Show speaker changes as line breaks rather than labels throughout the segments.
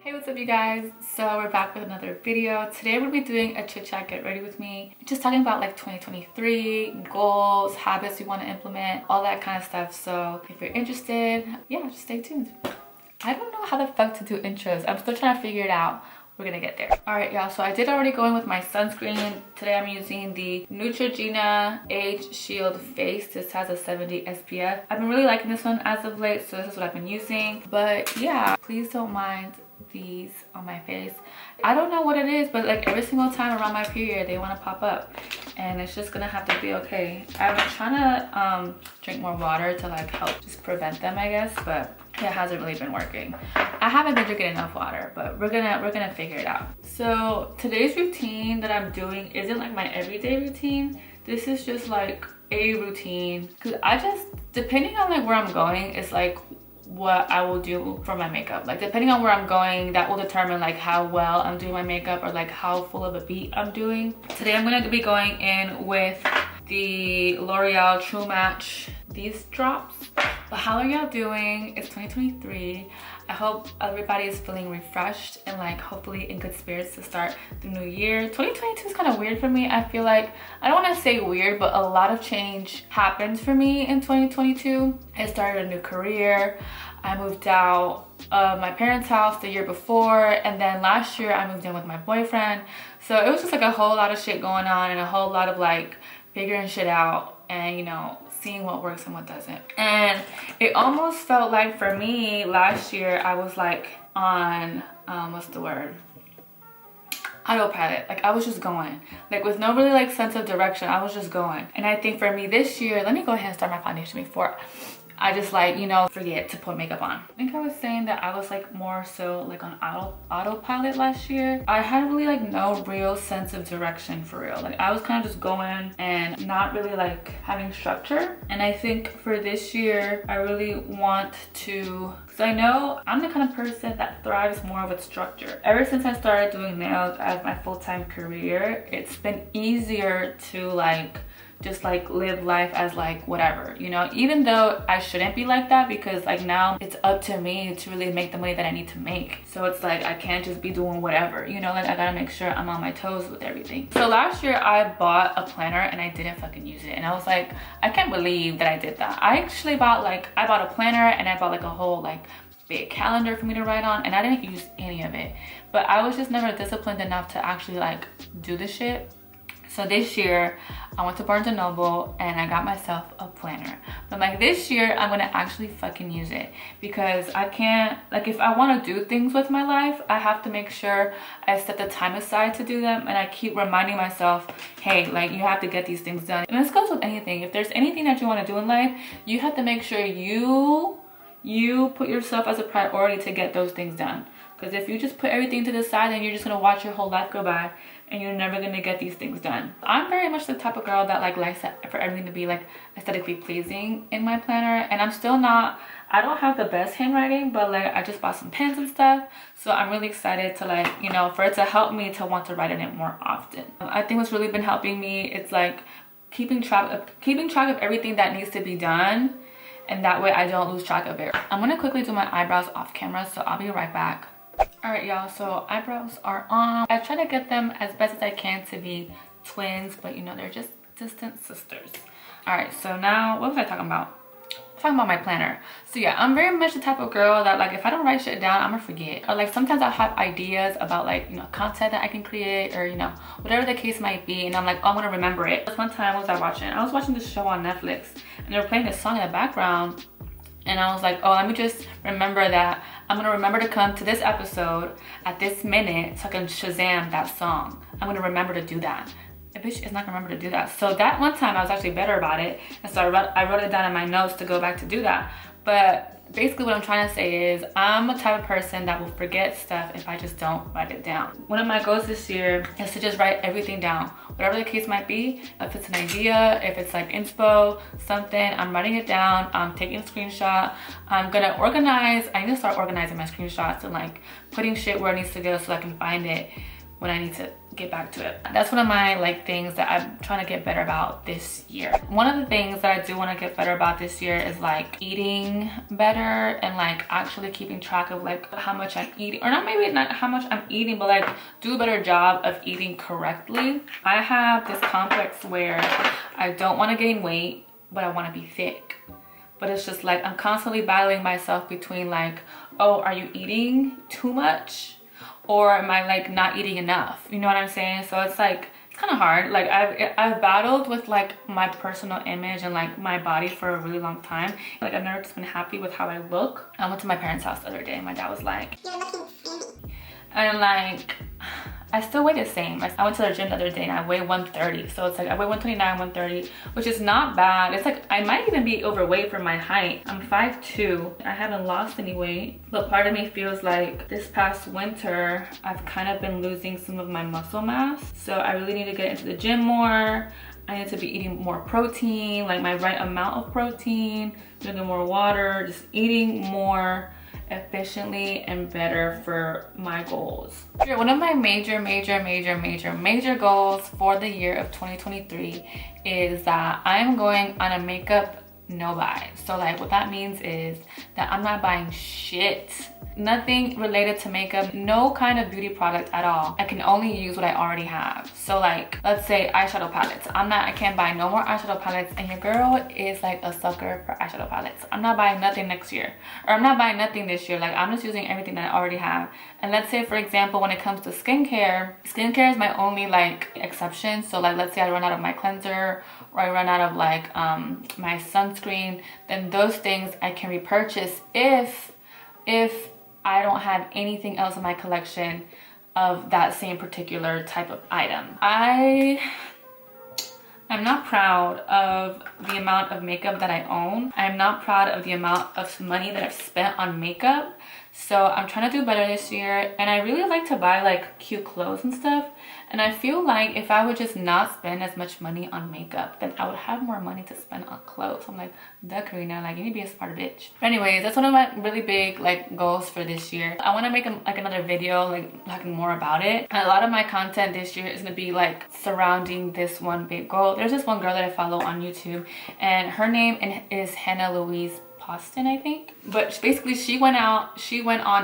Hey, what's up you guys? So we're back with another video. Today we're gonna be doing a chit chat, get ready with me. Just talking about like 2023, goals, habits you want to implement, all that kind of stuff. So if you're interested, yeah, just stay tuned. I don't know how the fuck to do intros. I'm still trying to figure it out. We're gonna get there. All right, y'all, so I did already go in with my sunscreen. Today I'm using the Neutrogena Age Shield Face. This has a 70 SPF. I've been really liking this one as of late, so this is what I've been using. But yeah, please don't mind these on my face. I don't know what it is, but like every single time around my period they want to pop up, and it's just gonna have to be okay. I've been trying to drink more water to like help just prevent them, I guess, but it hasn't really been working. I haven't been drinking enough water, but we're gonna figure it out. So today's routine that I'm doing isn't like my everyday routine. This is just like a routine because I just, depending on like where I'm going, it's like what I will do for my makeup. Like depending on where I'm going, that will determine like how well I'm doing my makeup or like how full of a beat I'm doing. Today I'm going to be going in with the L'Oreal True Match these drops. But how are y'all doing? It's 2023. I hope everybody is feeling refreshed and like hopefully in good spirits to start the new year. 2022 is kind of weird for me. I feel like, I don't want to say weird, but a lot of change happened for me in 2022. I started a new career. I moved out of my parents' house the year before, and then last year I moved in with my boyfriend. So it was just like a whole lot of shit going on and a whole lot of like figuring shit out and, you know, seeing what works and what doesn't. And it almost felt like for me last year I was like on what's the word, autopilot. Like I was just going like with no really like sense of direction. I was just going. And I think for me this year, let me go ahead and start my foundation before I just like, you know, forget to put makeup on. I think I was saying that I was like more so like on autopilot last year. I had really like no real sense of direction for real. Like I was kind of just going and not really like having structure. And I think for this year, I really want to, because I know I'm the kind of person that thrives more with structure. Ever since I started doing nails as my full-time career, it's been easier to like just like live life as like whatever, you know, even though I shouldn't be like that, because like now it's up to me to really make the money that I need to make. So it's like I can't just be doing whatever, you know, like I gotta make sure I'm on my toes with everything. So last year I bought a planner and I didn't fucking use it, and I was like, I can't believe that I did that. I actually bought I bought a planner and I bought like a whole like big calendar for me to write on, and I didn't use any of it. But I was just never disciplined enough to actually like do the shit. So this year I went to Barnes & Noble and I got myself a planner. But like this year I'm gonna actually fucking use it, because I can't, like if I want to do things with my life, I have to make sure I set the time aside to do them, and I keep reminding myself, hey, like you have to get these things done. And this goes with anything. If there's anything that you want to do in life, you have to make sure you put yourself as a priority to get those things done. Because if you just put everything to the side, then you're just gonna watch your whole life go by and you're never gonna get these things done. I'm very much the type of girl that like likes for everything to be like aesthetically pleasing in my planner, and I'm still not, I don't have the best handwriting, but like I just bought some pens and stuff, so I'm really excited to like, you know, for it to help me to want to write in it more often. I think what's really been helping me, it's like keeping track of everything that needs to be done, and that way I don't lose track of it. I'm gonna quickly do my eyebrows off camera, so I'll be right back. All right, y'all, so eyebrows are on. I try to get them as best as I can to be twins, but you know, they're just distant sisters. All right, so now what was I talking about? Talking about my planner. So yeah, I'm very much the type of girl that like if I don't write shit down, I'm gonna forget. Or like sometimes I'll have ideas about like, you know, content that I can create, or you know, whatever the case might be, and I'm like, oh, I'm gonna remember it. One time, what was I watching? I was watching this show on Netflix and they were playing this song in the background, and I was like, oh, let me just remember that I'm gonna remember to come to this episode at this minute so I can Shazam that song. I'm gonna remember to do that. A bitch is not gonna remember to do that. So that one time I was actually better about it, and so I wrote it down in my notes to go back to do that. But basically what I'm trying to say is I'm a type of person that will forget stuff if I just don't write it down. One of my goals this year is to just write everything down, whatever the case might be. If it's an idea, if it's like inspo, something, I'm writing it down, I'm taking a screenshot. I'm gonna organize, I need to start organizing my screenshots and like putting shit where it needs to go so I can find it. when I need to get back to it. That's one of my like things that I'm trying to get better about this year. One of the things that I do want to get better about this year is like eating better and like actually keeping track of like how much I'm eating, or not, maybe not how much I'm eating, but like do a better job of eating correctly. I have this complex where I don't want to gain weight, but I want to be thick. But it's just like I'm constantly battling myself between like, oh, are you eating too much? Or am I like not eating enough? You know what I'm saying? So it's like, it's kind of hard. Like I've battled with like my personal image and like my body for a really long time. Like I've never just been happy with how I look. I went to my parents' house the other day and my dad was like, "You're looking skinny." And like, I still weigh the same. I went to the gym the other day and I weigh 130. So it's like I weigh 129, 130, which is not bad. It's like I might even be overweight for my height. I'm 5'2". I haven't lost any weight, but part of me feels like this past winter, I've kind of been losing some of my muscle mass. So I really need to get into the gym more. I need to be eating more protein, like my right amount of protein, drinking more water, just eating more efficiently and better for my goals. One of my major goals for the year of 2023 is that I'm going on a makeup no buy. So like what that means is that I'm not buying shit, nothing related to makeup, no kind of beauty product at all. I can only use what I already have. So like, let's say eyeshadow palettes. I can't buy no more eyeshadow palettes, and your girl is like a sucker for eyeshadow palettes. I'm not buying nothing next year, or I'm not buying nothing this year. Like I'm just using everything that I already have. And let's say, for example, when it comes to skincare is my only like exception. So like, let's say I run out of my cleanser, or I run out of like my sunscreen, then those things I can repurchase if I don't have anything else in my collection of that same particular type of item. I'm not proud of the amount of makeup that I own. I'm not proud of the amount of money that I've spent on makeup. So I'm trying to do better this year, and I really like to buy like cute clothes and stuff. And I feel like if I would just not spend as much money on makeup, then I would have more money to spend on clothes. I'm like, duh, Karina, like you need to be a smart bitch. But anyways, that's one of my really big like goals for this year. I want to make like another video like talking more about it. And a lot of my content this year is going to be like surrounding this one big goal. There's this one girl that I follow on YouTube, and her name is Hannah Louise Austin, I think. But basically she went on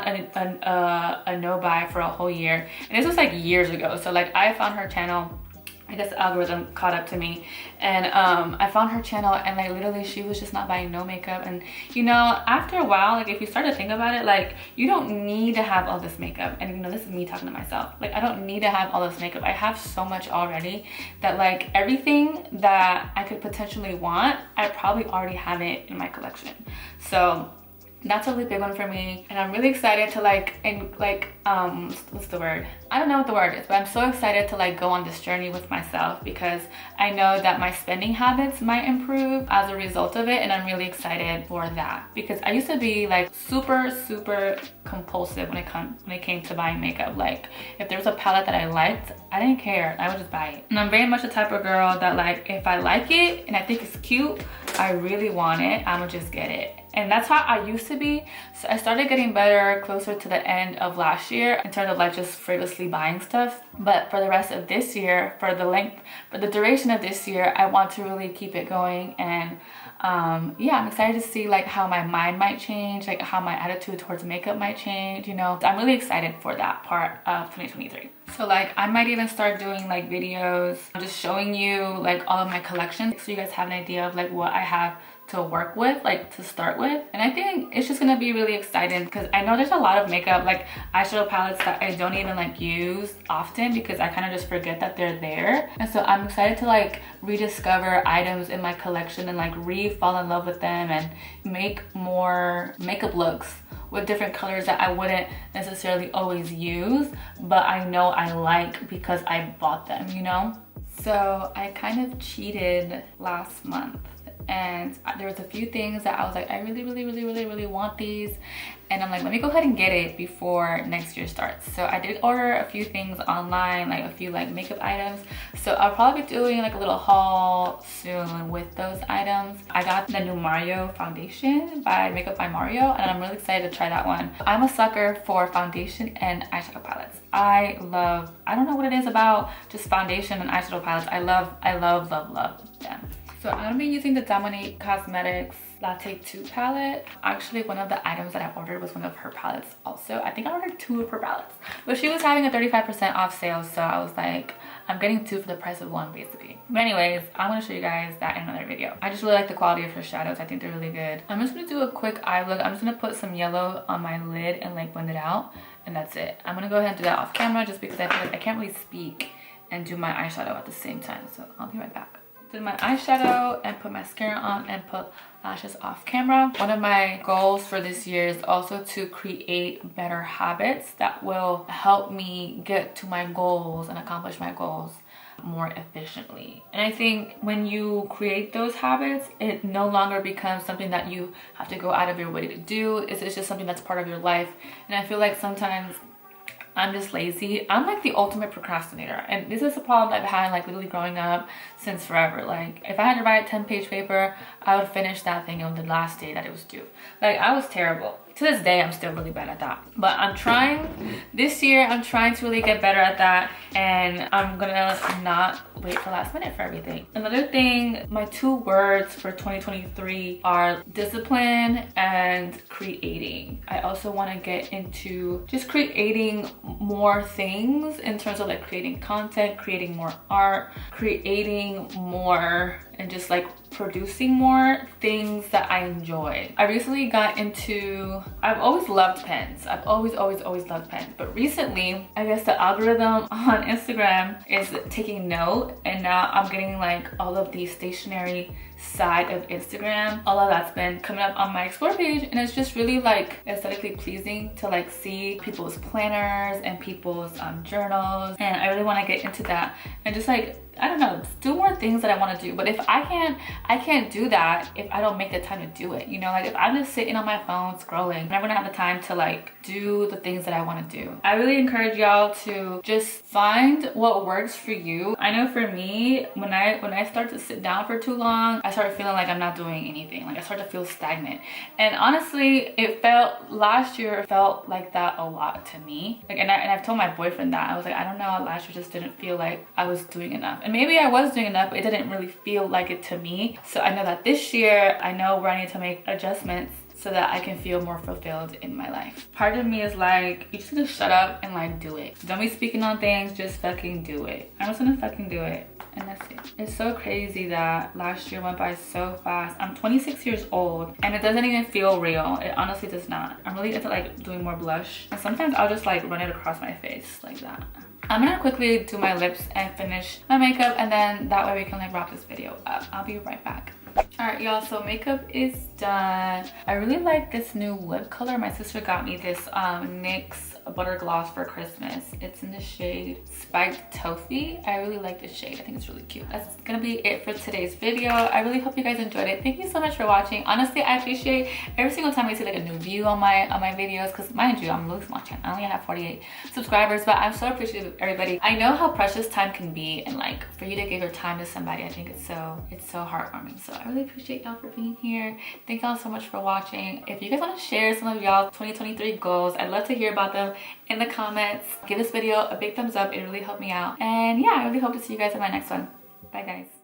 a no buy for a whole year, and this was like years ago. So like I found her channel, I guess the algorithm caught up to me, and I found her channel, and like literally she was just not buying no makeup. And you know, after a while, like if you start to think about it, like you don't need to have all this makeup. And you know, this is me talking to myself, like I don't need to have all this makeup. I have so much already that like everything that I could potentially want, I probably already have it in my collection. So that's a really big one for me, and I'm really excited to what's the word? I don't know what the word is, but I'm so excited to like go on this journey with myself, because I know that my spending habits might improve as a result of it, and I'm really excited for that, because I used to be like super compulsive when it came to buying makeup. Like if there was a palette that I liked, I didn't care, I would just buy it. And I'm very much the type of girl that like if I like it and I think it's cute, I really want it, I'm gonna just get it. And that's how I used to be. So I started getting better closer to the end of last year in terms of like just frivolously buying stuff. But for the rest of this year, for the duration of this year, I want to really keep it going. And yeah, I'm excited to see like how my mind might change, like how my attitude towards makeup might change, you know. I'm really excited for that part of 2023. So like I might even start doing like videos just showing you like all of my collections, so you guys have an idea of like what I have to work with, like to start with. And I think it's just gonna be really exciting, because I know there's a lot of makeup, like eyeshadow palettes, that I don't even like use often because I kind of just forget that they're there. And so I'm excited to like rediscover items in my collection and like fall in love with them and make more makeup looks with different colors that I wouldn't necessarily always use, but I know I like because I bought them, you know? So I kind of cheated last month, and there was a few things that I was like, I really want these, and I'm like, let me go ahead and get it before next year starts. So I did order a few things online, like a few like makeup items. So I'll probably be doing like a little haul soon with those items. I got the new Mario foundation by Makeup by Mario, and I'm really excited to try that one. I'm a sucker for foundation and eyeshadow palettes. I don't know what it is about just foundation and eyeshadow palettes. I love them. So I'm gonna be using the Dominique Cosmetics Latte 2 palette. Actually, one of the items that I ordered was one of her palettes also. I think I ordered 2 of her palettes, but she was having a 35% off sale, so I was like, I'm getting 2 for the price of 1 basically. But anyways, I'm gonna show you guys that in another video. I just really like the quality of her shadows. I think they're really good. I'm just gonna do a quick eye look. I'm just gonna put some yellow on my lid and like blend it out, and that's it. I'm gonna go ahead and do that off camera just because I feel like I can't really speak and do my eyeshadow at the same time. So I'll be right back. Did my eyeshadow and put mascara on and put lashes off camera. One of my goals for this year is also to create better habits that will help me get to my goals and accomplish my goals more efficiently. And I think when you create those habits, it no longer becomes something that you have to go out of your way to do. It's just something that's part of your life. And I feel like sometimes I'm just lazy. I'm like the ultimate procrastinator, and this is a problem I've had like literally growing up since forever. Like if I had to write a 10-page paper, I would finish that thing on the last day that it was due. Like I was terrible. To this day, I'm still really bad at that. But I'm trying, this year, I'm trying to really get better at that, and I'm gonna not wait for last minute for everything. Another thing, my 2 words for 2023 are discipline and creating. I also wanna get into just creating more things in terms of like creating content, creating more art, creating more, and just like producing more things that I enjoy. I recently got into, I've always loved pens. I've always loved pens. But recently, I guess the algorithm on Instagram is taking note, and now I'm getting like all of the stationery side of Instagram. All of that's been coming up on my explore page, and it's just really like aesthetically pleasing to like see people's planners and people's journals, and I really want to get into that and just like, I don't know, do more things that I want to do. But if I can't do that if I don't make the time to do it. You know, like if I'm just sitting on my phone scrolling, I'm never gonna have the time to like do the things that I want to do. I really encourage y'all to just find what works for you. I know for me, when I start to sit down for too long, I start feeling like I'm not doing anything. Like I start to feel stagnant. And honestly, last year felt like that a lot to me. Like, and I've told my boyfriend that. I was like, I don't know, last year just didn't feel like I was doing enough. And maybe I was doing enough, but it didn't really feel like it to me. So I know that this year, I know where I need to make adjustments so that I can feel more fulfilled in my life. Part of me is like, you just need to shut up and like do it. Don't be speaking on things, just fucking do it. I'm just gonna fucking do it. And that's it. It's so crazy that last year went by so fast. I'm 26 years old and it doesn't even feel real. It honestly does not. I'm really into like doing more blush. And sometimes I'll just like run it across my face like that. I'm gonna quickly do my lips and finish my makeup, and then that way we can like wrap this video up. I'll be right back. All right, y'all, so makeup is done. I really like this new lip color. My sister got me this NYX butter gloss for Christmas. It's in the shade Spiked Toffee. I really like this shade. I think it's really cute. That's gonna be it for today's video. I really hope you guys enjoyed it. Thank you so much for watching. Honestly, I appreciate every single time I see like a new view on my videos, because mind you, I'm a really small channel. I only have 48 subscribers, but I'm so appreciative of everybody. I know how precious time can be, and like for you to give your time to somebody, I think it's so heartwarming. So I really appreciate y'all for being here. Thank y'all so much for watching. If you guys want to share some of y'all 2023 goals, I'd love to hear about them in the comments. Give this video a big thumbs up. It really helped me out. And yeah, I really hope to see you guys in my next one. Bye guys.